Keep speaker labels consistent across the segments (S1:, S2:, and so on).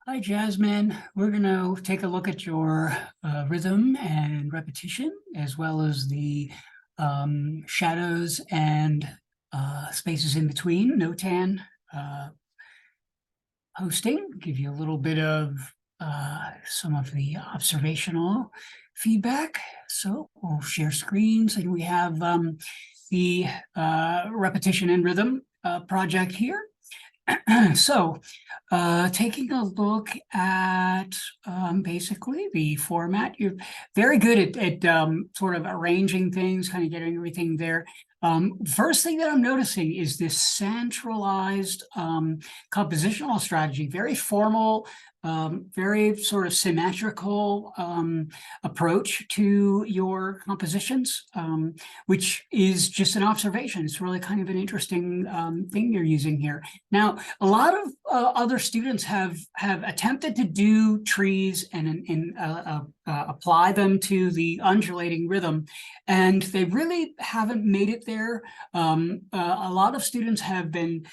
S1: Hi, Jasmine. We're going to take a look at your rhythm and repetition, as well as the shadows and spaces in between, Notan uh, hosting. Give you a little bit of some of the observational feedback. So we'll share screens, and we have the repetition and rhythm project here. So, taking a look at basically the format, you're very good at sort of arranging things, kind of getting everything there. First thing that I'm noticing is this centralized compositional strategy, very formal, very sort of symmetrical approach to your compositions, which is just an observation. It's really kind of an interesting thing you're using here. Now, a lot of other students have attempted to do trees and apply them to the undulating rhythm, and they really haven't made it there. A lot of students have been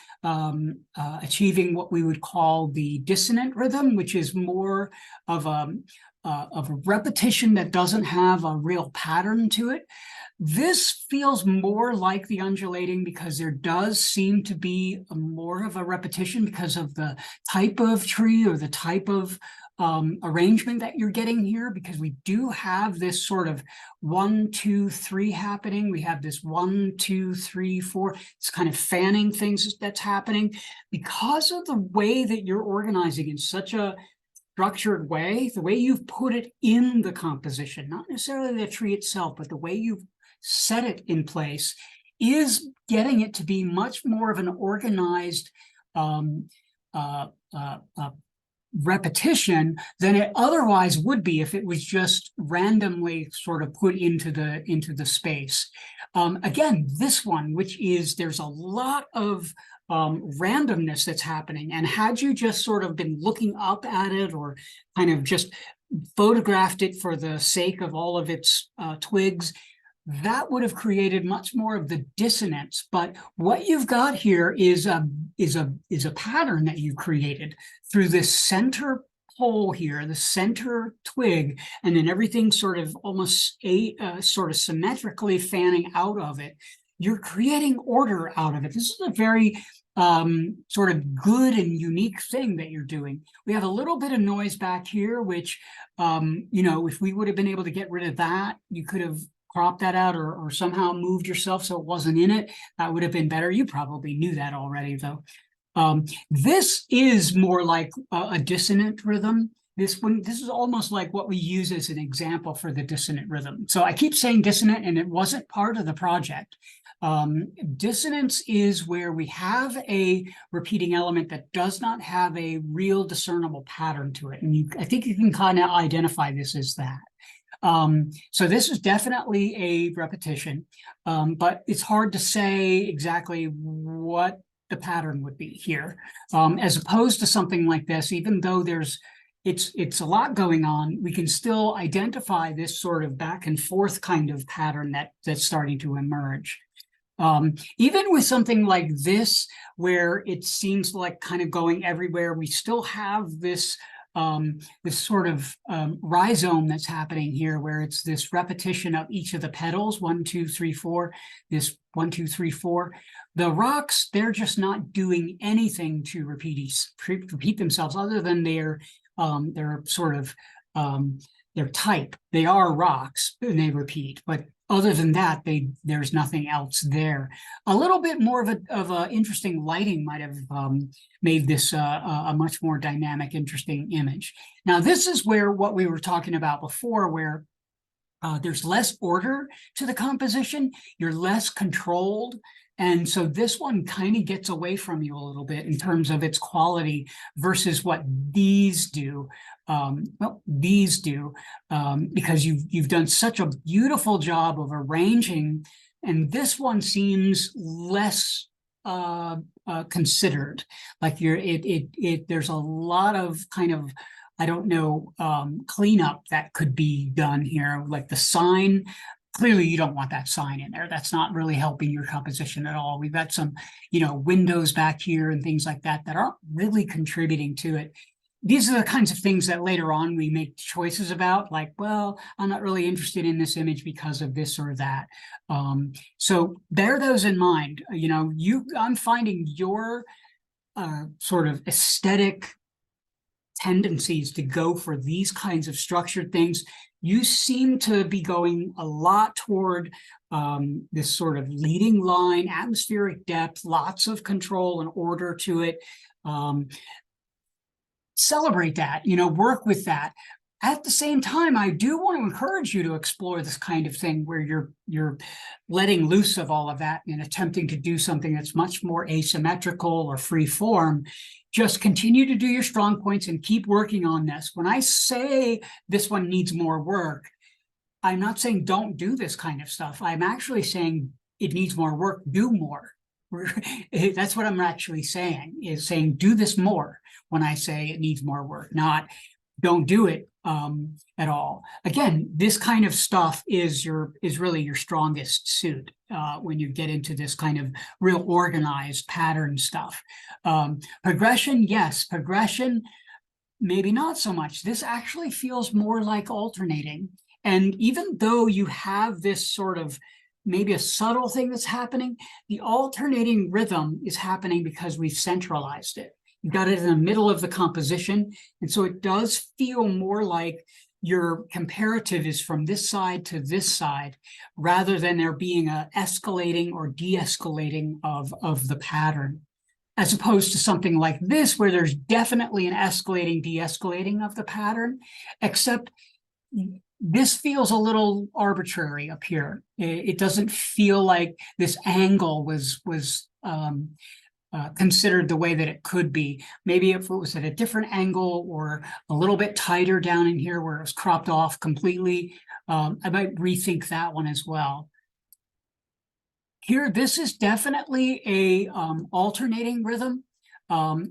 S1: achieving what we would call the dissonant rhythm, which is more of a repetition that doesn't have a real pattern to it. This feels more like the undulating because there does seem to be more of a repetition because of the type of tree or the type of arrangement that you're getting here, because we do have this sort of 1, 2, 3 happening. We have this 1, 2, 3, 4. It's kind of fanning things that's happening because of the way that you're organizing in such a structured way, the way you've put it in the composition, not necessarily the tree itself, but the way you've set it in place is getting it to be much more of an organized uh, uh, uh, repetition than it otherwise would be if it was just randomly sort of put into the space. Again, this one, which is there's a lot of randomness that's happening, and had you just sort of been looking up at it or kind of just photographed it for the sake of all of its twigs, that would have created much more of the dissonance. But what you've got here is a pattern that you created through this center pole here, the center twig, and then everything sort of almost sort of symmetrically fanning out of it. You're creating order out of it. This is a very sort of good and unique thing that you're doing. We have a little bit of noise back here, which, if we would have been able to get rid of that, you could have cropped that out or somehow moved yourself so it wasn't in it. That would have been better. You probably knew that already, though. This is more like a dissonant rhythm. This is almost like what we use as an example for the dissonant rhythm. So I keep saying dissonant, and it wasn't part of the project. Dissonance is where we have a repeating element that does not have a real discernible pattern to it. And I think you can kind of identify this as that. So this is definitely a repetition, but it's hard to say exactly what the pattern would be here, as opposed to something like this. Even though it's a lot going on, we can still identify this sort of back and forth kind of pattern that's starting to emerge. Even with something like this, where it seems like kind of going everywhere, we still have this sort of rhizome that's happening here, where it's this repetition of each of the petals, 1, 2, 3, 4, this 1, 2, 3, 4. The rocks, they're just not doing anything to repeat themselves other than their sort of their type. They are rocks and they repeat, but other than that, there's nothing else there. A little bit more of a interesting lighting might have made this a much more dynamic, interesting image. Now, this is where what we were talking about before, where there's less order to the composition, you're less controlled. And so this one kind of gets away from you a little bit in terms of its quality versus what these do. These do, because you've done such a beautiful job of arranging, and this one seems less considered. Like there's a lot of kind of, I don't know, cleanup that could be done here, like the sign. Clearly, you don't want that sign in there. That's not really helping your composition at all. We've got some, windows back here and things like that that aren't really contributing to it. these are the kinds of things that later on we make choices about, like, well, I'm not really interested in this image because of this or that. So bear those in mind. You know, I'm finding your sort of aesthetic tendencies to go for these kinds of structured things. You seem to be going a lot toward this sort of leading line, atmospheric depth, lots of control and order to it. Celebrate that, you know, work with that. At the same time, I do want to encourage you to explore this kind of thing where you're letting loose of all of that and attempting to do something that's much more asymmetrical or free form. Just continue to do your strong points and keep working on this. When I say this one needs more work, I'm not saying don't do this kind of stuff. I'm actually saying it needs more work, do more. That's what I'm actually saying, is saying do this more when I say it needs more work, not don't do it at all. Again, this kind of stuff is really your strongest suit when you get into this kind of real organized pattern stuff. Progression, yes. Progression, maybe not so much. This actually feels more like alternating. And even though you have this sort of maybe a subtle thing that's happening, the alternating rhythm is happening because we've centralized it. You've got it in the middle of the composition. And so it does feel more like your comparative is from this side to this side, rather than there being a escalating or de-escalating of the pattern, as opposed to something like this, where there's definitely an escalating, de-escalating of the pattern, except this feels a little arbitrary up here. It doesn't feel like this angle was considered the way that it could be. Maybe if it was at a different angle or a little bit tighter down in here where it was cropped off completely, I might rethink that one as well. Here, this is definitely a alternating rhythm,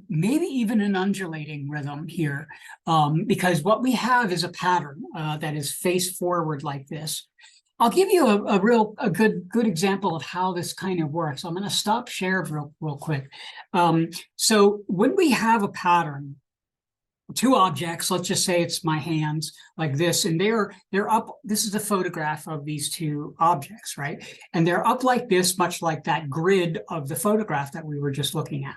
S1: maybe even an undulating rhythm here, because what we have is a pattern that is face forward like this. I'll give you a good example of how this kind of works. I'm going to stop share real quick. So when we have a pattern, two objects, let's just say it's my hands like this, and they're up. This is a photograph of these two objects, right? And they're up like this, much like that grid of the photograph that we were just looking at.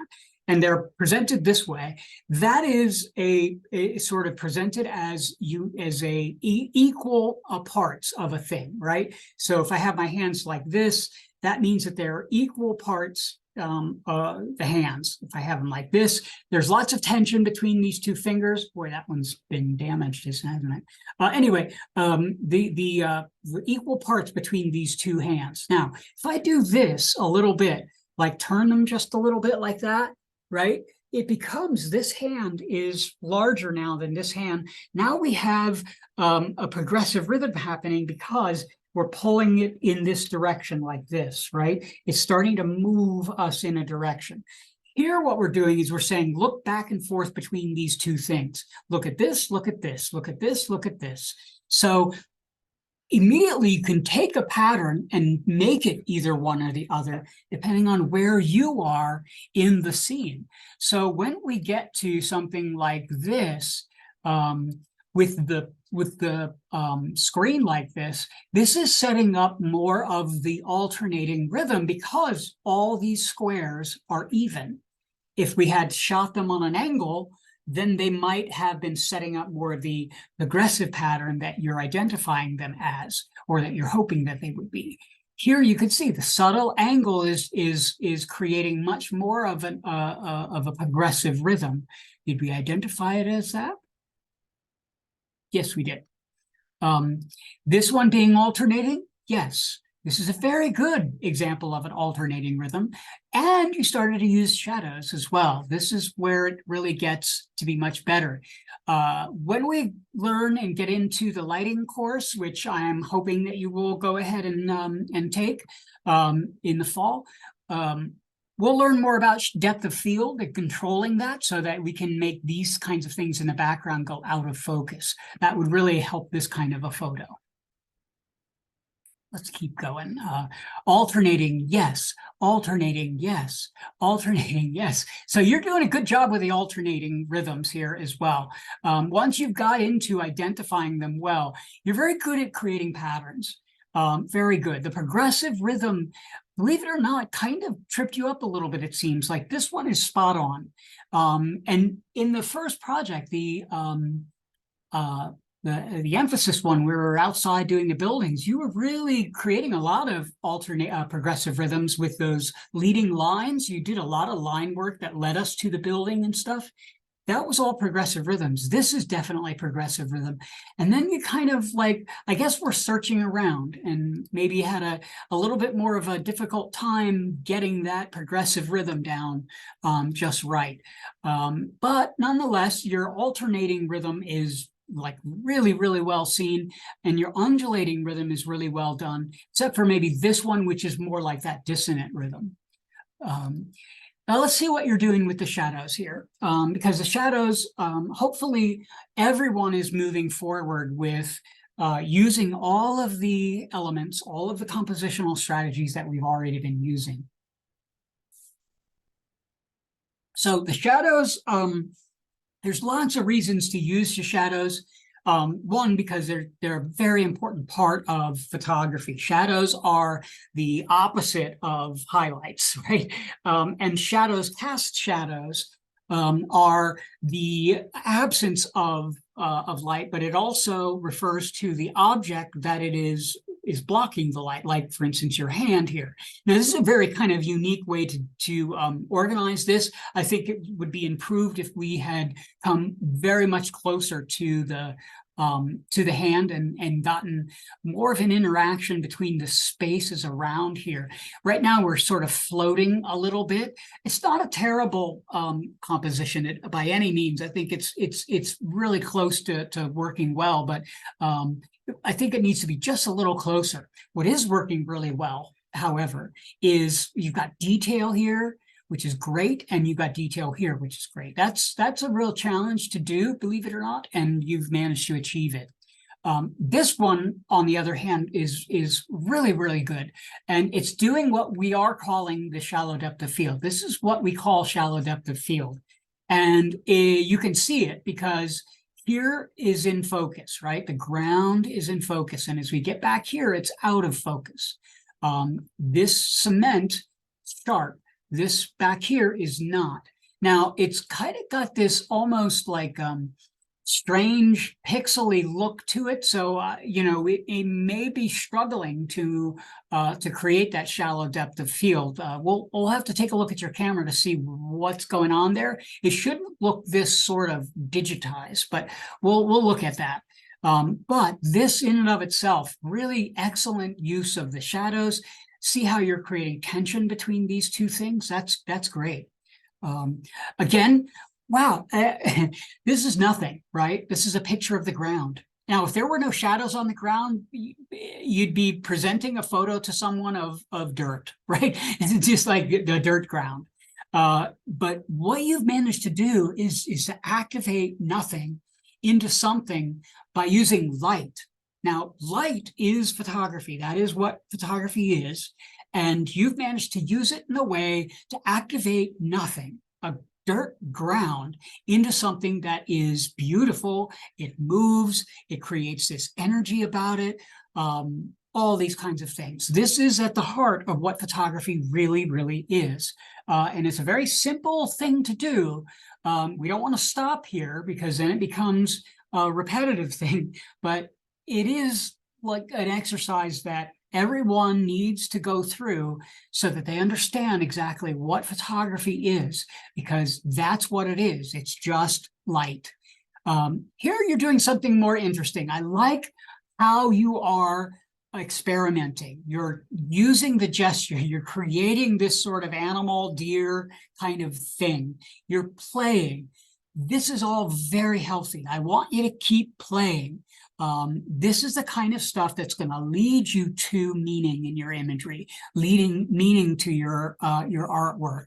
S1: And they're presented this way. That is a sort of presented as equal parts of a thing, right? So if I have my hands like this, that means that they're equal parts, the hands. If I have them like this, there's lots of tension between these two fingers. Boy, that one's been damaged, hasn't it? Anyway, the equal parts between these two hands. Now, if I do this a little bit, like turn them just a little bit like that, right? It becomes, this hand is larger now than this hand. Now we have a progressive rhythm happening because we're pulling it in this direction like this, right? It's starting to move us in a direction. Here, what we're doing is we're saying, look back and forth between these two things. Look at this, look at this, look at this, look at this. So immediately you can take a pattern and make it either one or the other, depending on where you are in the scene. So when we get to something like this, with the screen like this, this is setting up more of the alternating rhythm because all these squares are even. If we had shot them on an angle, then they might have been setting up more of the aggressive pattern that you're identifying them as, or that you're hoping that they would be. Here you can see the subtle angle is creating much more of a progressive rhythm. Did we identify it as that? Yes, we did. This one being alternating, yes. This is a very good example of an alternating rhythm. And you started to use shadows as well. This is where it really gets to be much better. When we learn and get into the lighting course, which I'm hoping that you will go ahead and take in the fall, we'll learn more about depth of field and controlling that so that we can make these kinds of things in the background go out of focus. That would really help this kind of a photo. let's keep going. Alternating, yes. Alternating, yes. Alternating, yes. So you're doing a good job with the alternating rhythms here as well. Once you've got into identifying them well, you're very good at creating patterns. Very good. The progressive rhythm, believe it or not, kind of tripped you up a little bit, it seems. Like this one is spot on. And in the first project, the emphasis one, we were outside doing the buildings, you were really creating a lot of alternate progressive rhythms with those leading lines. You did a lot of line work that led us to the building and stuff. That was all progressive rhythms. This is definitely progressive rhythm. And then you kind of like, I guess we're searching around and maybe had a little bit more of a difficult time getting that progressive rhythm down just right. But nonetheless, your alternating rhythm is like really, really well seen, and your undulating rhythm is really well done, except for maybe this one, which is more like that dissonant rhythm. Now let's see what you're doing with the shadows here, because the shadows, hopefully everyone is moving forward with using all of the elements, all of the compositional strategies that we've already been using. So the shadows, there's lots of reasons to use the shadows. One, because they're a very important part of photography. Shadows are the opposite of highlights, right? And shadows, cast shadows, are the absence of light, but it also refers to the object that it is blocking the light, like for instance your hand here. Now this is a very kind of unique way to organize this. I think it would be improved if we had come very much closer to the hand and gotten more of an interaction between the spaces around here. Right now we're sort of floating a little bit. It's not a terrible composition by any means. I think it's really close to working well, but I think it needs to be just a little closer. What is working really well, however, is you've got detail here, which is great, and you've got detail here, which is great. That's a real challenge to do, believe it or not, and you've managed to achieve it. This one, on the other hand, is really, really good. And it's doing what we are calling the shallow depth of field. This is what we call shallow depth of field. And you can see it because here is in focus, right? The ground is in focus. And as we get back here, it's out of focus. This cement is sharp. This back here is not. Now, it's kind of got this almost like strange pixely look to it. So, you know, it may be struggling to create that shallow depth of field. We'll have to take a look at your camera to see what's going on there. It shouldn't look this sort of digitized, but we'll look at that. But this in and of itself, really excellent use of the shadows. See how you're creating tension between these two things? That's great. Again, wow, this is nothing, right? This is a picture of the ground. Now, if there were no shadows on the ground, you'd be presenting a photo to someone of dirt, right? It's just like the dirt ground. But what you've managed to do is to activate nothing into something by using light. Now, light is photography. That is what photography is. And you've managed to use it in a way to activate nothing, a dirt ground, into something that is beautiful. It moves, it creates this energy about it, all these kinds of things. This is at the heart of what photography really, really is. And it's a very simple thing to do. We don't want to stop here because then it becomes a repetitive thing, but it is like an exercise that everyone needs to go through so that they understand exactly what photography is, because that's what it is. It's just light. Here you're doing something more interesting. I like how you are experimenting. You're using the gesture. You're creating this sort of animal, deer kind of thing. You're playing. This is all very healthy. I want you to keep playing. This is the kind of stuff that's going to lead you to meaning in your imagery, leading meaning to your artwork.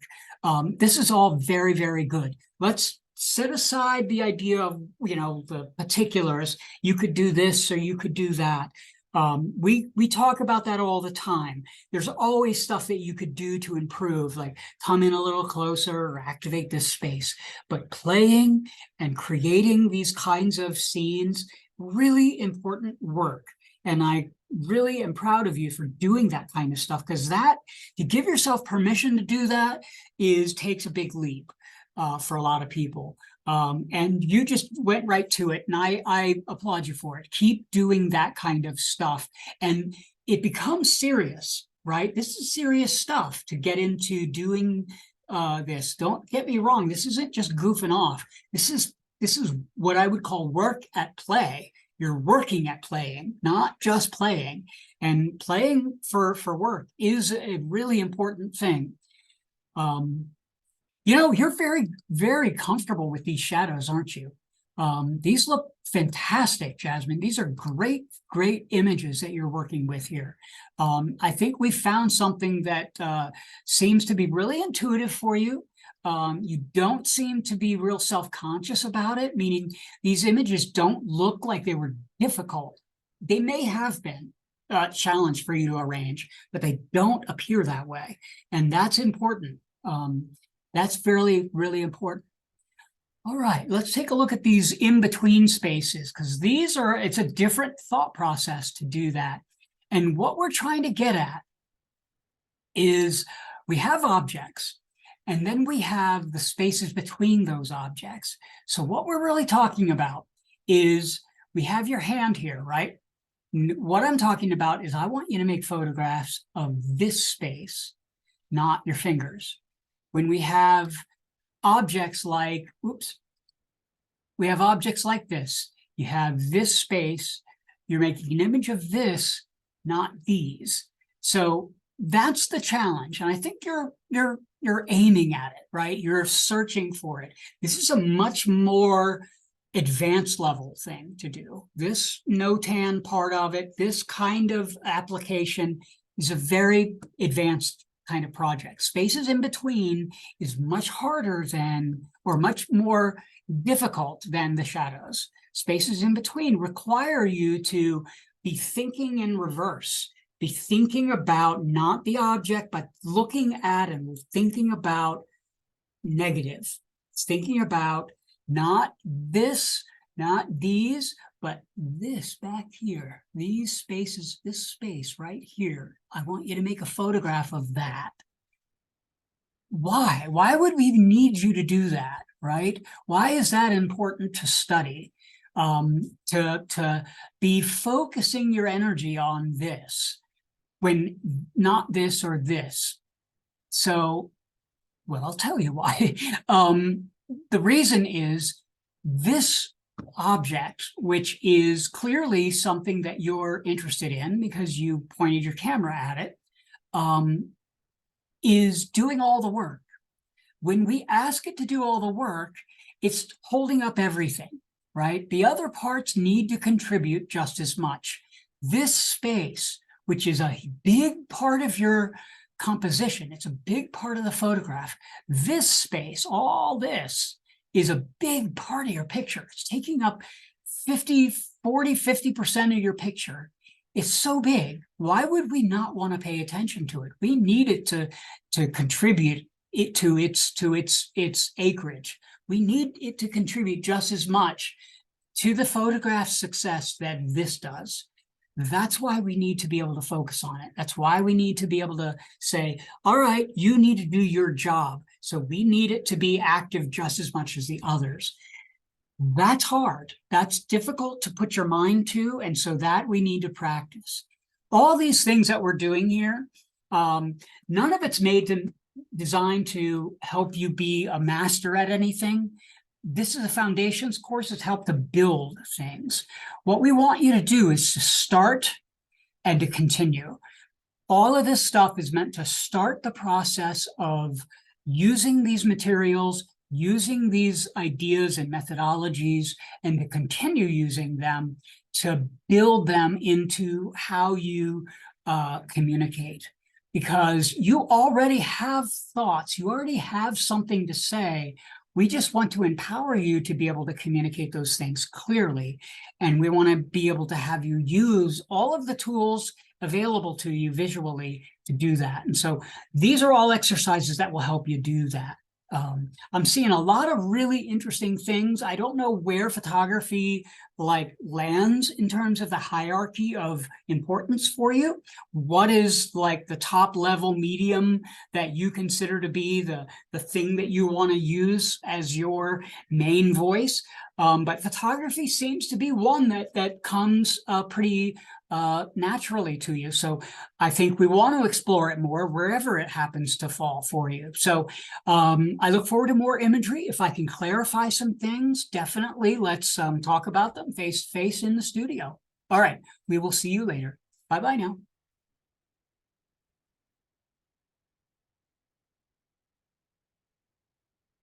S1: This is all very, very good. Let's set aside the idea of, you know, the particulars. You could do this or you could do that. We talk about that all the time. There's always stuff that you could do to improve, like come in a little closer or activate this space. But playing and creating these kinds of scenes, really important work. And I really am proud of you for doing that kind of stuff, because that, to give yourself permission to do that, takes a big leap for a lot of people. And you just went right to it, and I applaud you for it. Keep doing that kind of stuff, and it becomes serious, right? This is serious stuff to get into doing this. Don't get me wrong. This isn't just goofing off. This is what I would call work at play. You're working at playing, not just playing. And playing for work is a really important thing. You know, you're very, very comfortable with these shadows, aren't you? These look fantastic, Jasmine. These are great, great images that you're working with here. I think we found something that seems to be really intuitive for you. You don't seem to be real self-conscious about it, meaning these images don't look like they were difficult. They may have been a challenge for you to arrange, but they don't appear that way. And that's important. That's really, really important. All right, let's take a look at these in-between spaces, because it's a different thought process to do that. And what we're trying to get at is we have objects, and then we have the spaces between those objects. So what we're really talking about is we have your hand here, right? What I'm talking about is I want you to make photographs of this space, not your fingers. When we have objects like, we have objects like this. You have this space, you're making an image of this, not these. So that's the challenge. And I think you're aiming at it, right? You're searching for it. This is a much more advanced level thing to do. This Notan part of it, this kind of application is a very advanced kind of project. Spaces in between is much harder than, or much more difficult than the shadows. Spaces in between require you to be thinking in reverse, be thinking about not the object, but looking at and thinking about negative, thinking about not this, not these, but this back here, these spaces, this space right here. I want you to make a photograph of that. Why? Why would we need you to do that, right? Why is that important to study? To be focusing your energy on this when not this or this. So, well, I'll tell you why. The reason is this object, which is clearly something that you're interested in because you pointed your camera at it, is doing all the work. When we ask it to do all the work, it's holding up everything, right? The other parts need to contribute just as much. This space, which is a big part of your composition, it's a big part of the photograph. This space, all this, is a big part of your picture. It's taking up 50% of your picture. It's so big. Why would we not want to pay attention to it? We need it to contribute it to its acreage. We need it to contribute just as much to the photograph's success that this does. That's why we need to be able to focus on it. That's why we need to be able to say, all right, you need to do your job. So we need it to be active just as much as the others. That's hard. That's difficult to put your mind to. And so that we need to practice. All these things that we're doing here, none of it's designed to help you be a master at anything. This is a foundations course that's helped to build things. What we want you to do is to start and to continue. All of this stuff is meant to start the process of using these materials, using these ideas and methodologies, and to continue using them to build them into how you communicate. Because you already have thoughts, you already have something to say. We just want to empower you to be able to communicate those things clearly. And we want to be able to have you use all of the tools available to you visually to do that. And so these are all exercises that will help you do that. I'm seeing a lot of really interesting things. I don't know where photography like lands in terms of the hierarchy of importance for you. What is like the top level medium that you consider to be the thing that you want to use as your main voice? But photography seems to be one that comes pretty naturally to you. So I think we want to explore it more wherever it happens to fall for you. So I look forward to more imagery. If I can clarify some things, definitely let's talk about them face to face in the studio. All right, we will see you later. Bye-bye now.